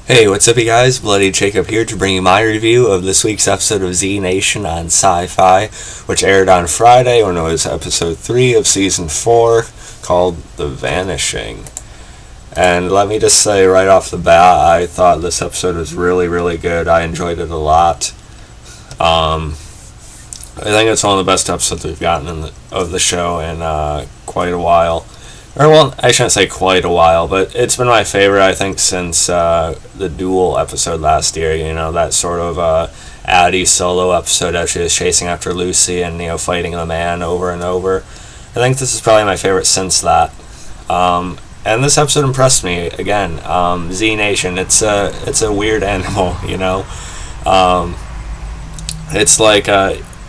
Hey, what's up, you guys? Bloody Jacob here to bring you my review of this week's episode of Z Nation on Syfy, which aired on Friday, or known as episode 3 of season 4, called The Vanishing. And let me just say right off the bat, I thought this episode was really, really good. I enjoyed it a lot. I think it's one of the best episodes we've gotten of the show in quite a while. Or, well, I shouldn't say quite a while, but it's been my favorite, I think, since the Duel episode last year. You know, that sort of Addie solo episode as she was chasing after Lucy and, fighting the man over and over. I think this is probably my favorite since that. And this episode impressed me, again. Z Nation, it's a weird animal, It's like...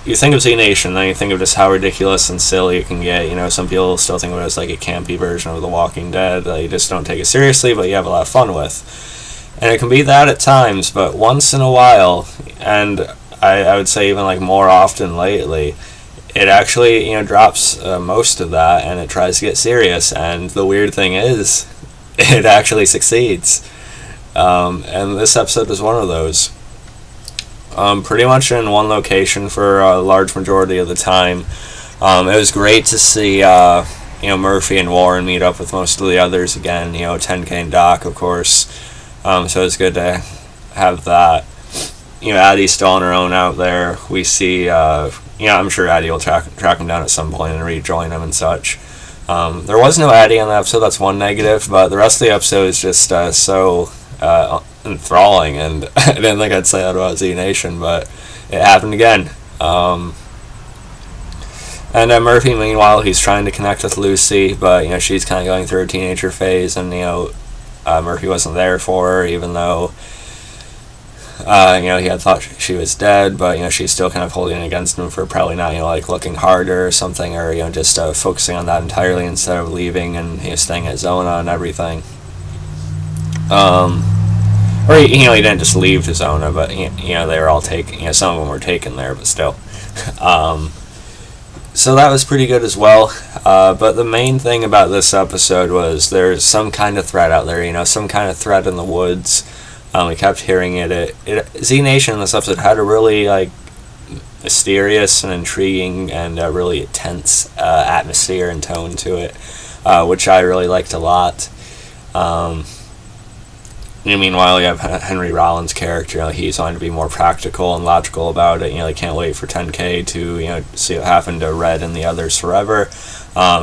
you think of Z Nation, then you think of just how ridiculous and silly it can get. Some people still think of it as like a campy version of The Walking Dead that you just don't take it seriously, but you have a lot of fun with. And it can be that at times, but once in a while, and I would say even like more often lately, it actually drops most of that and it tries to get serious. And the weird thing is, it actually succeeds. And this episode is one of those. Pretty much in one location for a large majority of the time. It was great to see Murphy and Warren meet up with most of the others again. 10K and Doc, of course. So it's good to have that. Addie's still on her own out there. We see, I'm sure Addie will track him down at some point and rejoin him and such. There was no Addie on the episode. That's one negative, but the rest of the episode is just so enthralling, and I didn't think I'd say that about Z Nation, but it happened again. And Murphy, meanwhile, he's trying to connect with Lucy, but she's kind of going through her teenager phase, and Murphy wasn't there for her, even though he had thought she was dead, but she's still kind of holding it against him for probably not looking harder or something, or just focusing on that entirely instead of leaving and staying at Zona and everything. Or he didn't just leave to Zona, but they were all taken. Some of them were taken there, but still. So that was pretty good as well. But the main thing about this episode was there's some kind of threat out there. Some kind of threat in the woods. We kept hearing it. Z Nation in this episode had a really mysterious and intriguing and really tense atmosphere and tone to it, which I really liked a lot. Meanwhile, you have Henry Rollins' character. He's wanting to be more practical and logical about it. They can't wait for 10K to see what happened to Red and the others forever.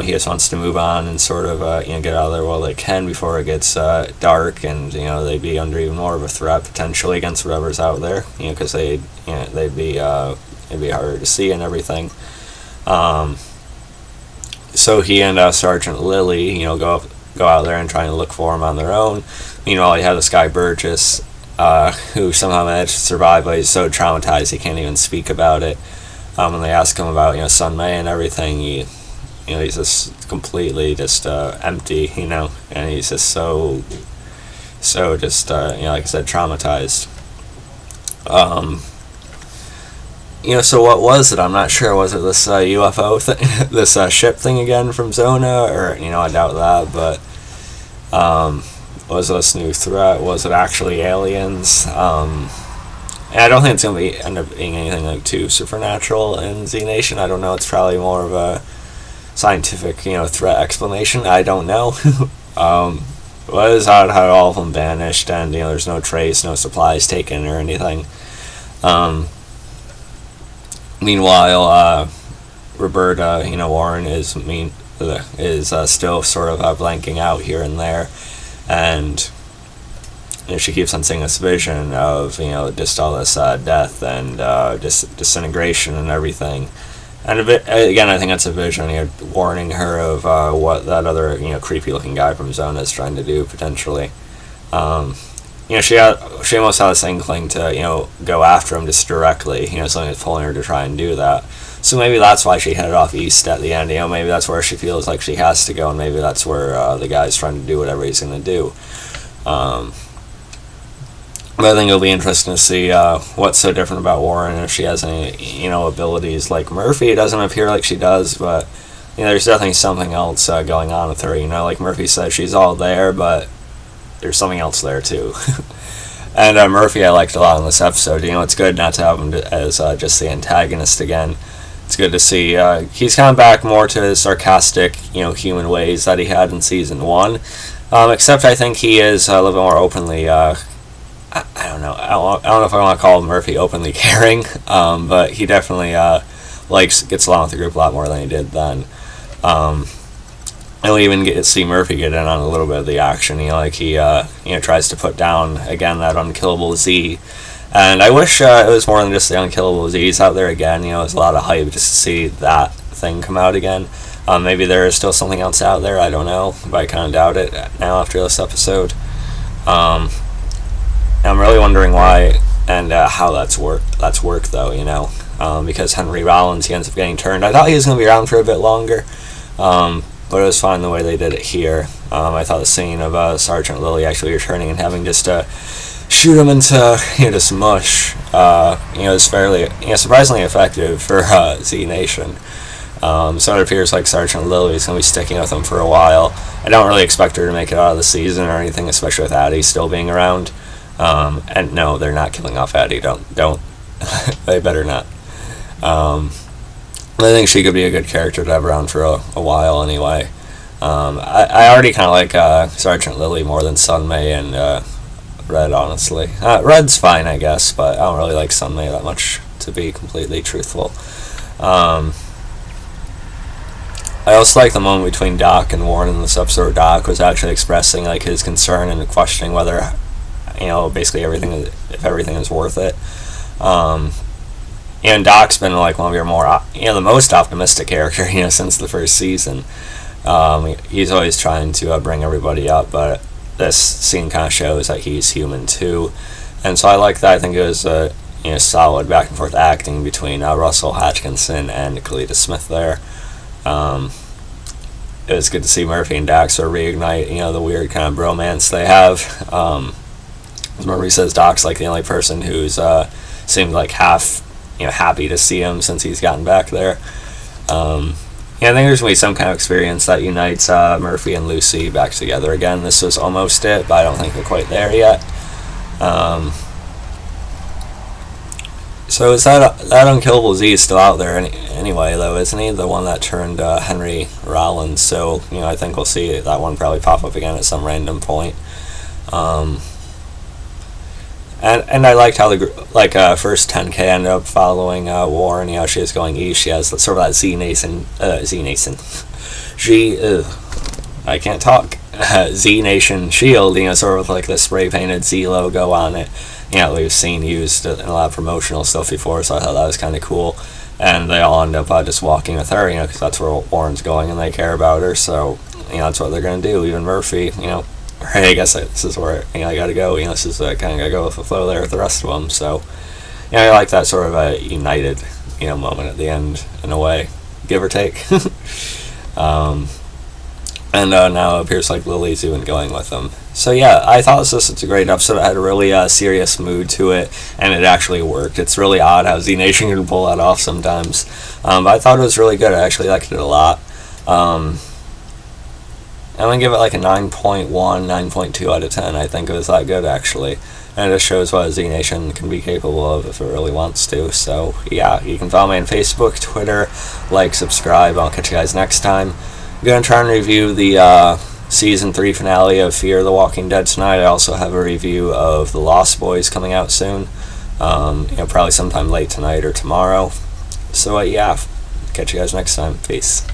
He just wants to move on and sort of get out of there while they can before it gets dark, and they'd be under even more of a threat potentially against whatever's out there. Because they'd be it'd be harder to see and everything. So he and Sergeant Lilly, go out there and try and look for him on their own. Meanwhile, you have this guy Burgess, who somehow managed to survive, but he's so traumatized he can't even speak about it. When they ask him about Sun May and everything, he's just completely just empty, and he's just so just like I said, traumatized. So what was it? I'm not sure. Was it this UFO thing, this ship thing again from Zona, or I doubt that, but was this new threat? Was it actually aliens? And I don't think it's going to end up being anything too supernatural in Z Nation. I don't know. It's probably more of a scientific, threat explanation. I don't know. What is odd how all of them vanished, and there's no trace, no supplies taken or anything. Meanwhile, Roberta, Warren is still sort of blanking out here and there. And she keeps on seeing this vision of just all this death and disintegration and everything. And again, I think that's a vision warning her of what that other creepy looking guy from Zona is trying to do potentially. She almost had this inkling to go after him just directly. Something that's pulling her to try and do that. So maybe that's why she headed off east at the end. Maybe that's where she feels like she has to go, and maybe that's where the guy's trying to do whatever he's going to do. But I think it'll be interesting to see what's so different about Warren, if she has any abilities like Murphy. It doesn't appear like she does, but there's definitely something else going on with her. Like Murphy says, she's all there, but there's something else there too. And Murphy I liked a lot in this episode. It's good not to have him as just the antagonist again. It's good to see he's coming back more to his sarcastic, human ways that he had in season 1. Except I think he is a little bit more openly, I don't know. I don't know if I want to call Murphy openly caring, but he definitely gets along with the group a lot more than he did then. And we even get to see Murphy get in on a little bit of the action. He tries to put down again that unkillable Z. And I wish it was more than just the unkillable Z's out there again. It's a lot of hype just to see that thing come out again. Maybe there is still something else out there. I don't know, but I kind of doubt it now after this episode. I'm really wondering why and how that's worked though. Because Henry Rollins, he ends up getting turned. I thought he was going to be around for a bit longer, but it was fine the way they did it here. I thought the scene of Sergeant Lilly actually returning and having just shoot him into just mush, is fairly surprisingly effective for Z Nation. So it appears like Sergeant Lilly is going to be sticking with him for a while. I don't really expect her to make it out of the season or anything, especially with Addie still being around. And no, they're not killing off Addie. Don't. They better not. I think she could be a good character to have around for a while anyway. I already kind of like Sergeant Lilly more than Sunmay and Red, honestly. Red's fine, I guess, but I don't really like Sunmay that much, to be completely truthful. I also like the moment between Doc and Warren in this episode. Doc was actually expressing his concern and questioning whether, basically if everything is worth it. And Doc's been one of your more, the most optimistic character, since the first season. He's always trying to bring everybody up, but this scene kind of shows that he's human too. And so I like that. I think it was solid back and forth acting between Russell Hatchinson and Kalita Smith there. It was good to see Murphy and Doc sort of reignite, the weird kind of bromance they have. As Murphy says, Doc's the only person who's seemed half, happy to see him since he's gotten back there. I think there's going to be some kind of experience that unites Murphy and Lucy back together again. This was almost it, but I don't think we're quite there yet. So is that unkillable Z is still out there anyway, though, isn't he? The one that turned Henry Rollins. So I think we'll see that one probably pop up again at some random point. And I liked how the first 10K ended up following Warren. She is going east. She has sort of that I can't talk. Z Nation shield. Sort of with the spray painted Z logo on it. We've seen used in a lot of promotional stuff before, so I thought that was kind of cool. And they all end up just walking with her, because that's where Warren's going and they care about her. So that's what they're gonna do. Even Murphy, hey, I guess this is where I gotta go. This is kind of gotta go with the flow there with the rest of them. So I like that sort of a united moment at the end in a way, give or take. And now it appears like Lily's even going with them. So yeah, I thought this was such a great episode. It had a really serious mood to it, and it actually worked. It's really odd how Z Nation can pull that off sometimes. But I thought it was really good. I actually liked it a lot. I'm going to give it a 9.1, 9.2 out of 10. I think it was that good, actually. And it just shows what Z Nation can be capable of if it really wants to. So yeah, you can follow me on Facebook, Twitter, subscribe. I'll catch you guys next time. I'm going to try and review the Season 3 finale of Fear the Walking Dead tonight. I also have a review of The Lost Boys coming out soon. Probably sometime late tonight or tomorrow. So yeah, catch you guys next time. Peace.